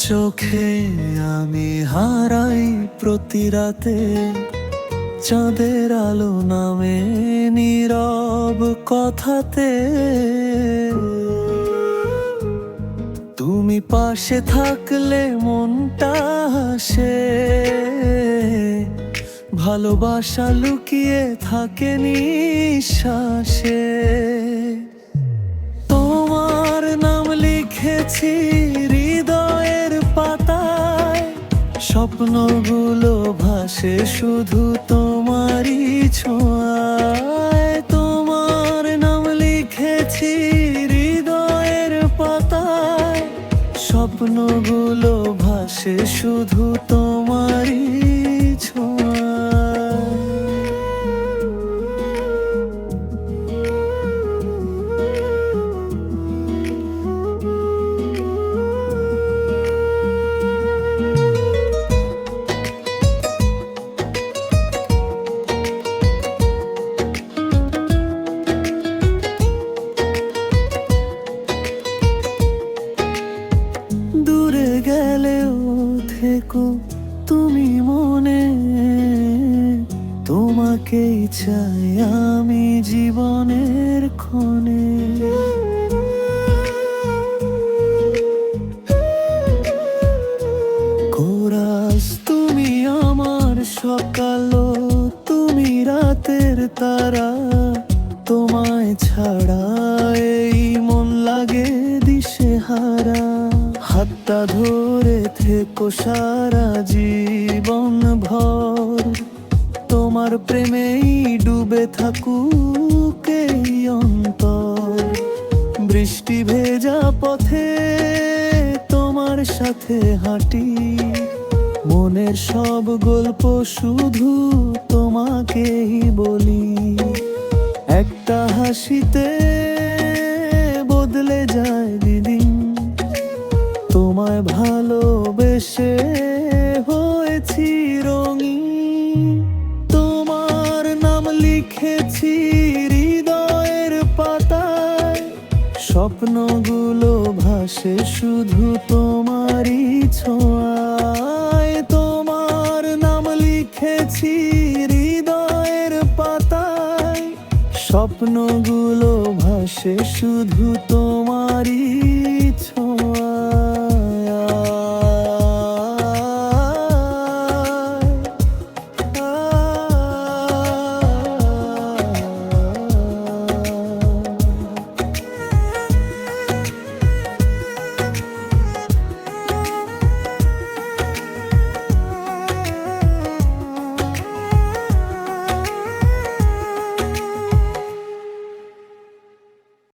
চোখে আমি হারাই প্রতি রাতে, চাঁদের আলো নামে নীরব কথাতে। তুমি পাশে থাকলে মনটা হাসে, ভালোবাসা লুকিয়ে থাকে নিঃশ্বাসে। তোমার নাম লিখেছি হৃদয়ের পাতায়, স্বপ্নগুলো ভাসে শুধু তোমারই ছোঁয়ায়। তোমার নাম লিখেছি হৃদয়ের পাতায়, স্বপ্নগুলো ভাসে শুধু তোমারই ছোঁয়ায়। দূরে গেলেও থেকো তুমি মনে, তোমাকেই চাই আমি জীবনের ক্ষণে। কোরাস তুমি আমার সকালও, তুমি রাতের তারা। তোমায় ছাড়া এই মন লাগে দিশেহারা। হাতটা ধরে থেকো সারা জীবন ভর, তোমার প্রেমেই ডুবে থাকুক এই অন্তর। বৃষ্টি ভেজা পথে তোমার সাথে হাঁটি, মনের সব গল্প শুধু তোমাকেই বলি। একটা হাসিতে বদলে যায় দিদিন, তোমায় ভালোবেসে হয়েছি রঙিন। তোমার নাম লিখেছি হৃদয়ের পাতায়, স্বপ্নগুলো ভাসে শুধু তোমারই ছোঁয়ায়। তোমার নাম লিখেছি হৃদয়ের পাতায়, স্বপ্নগুলো ভাসে শুধু তোমার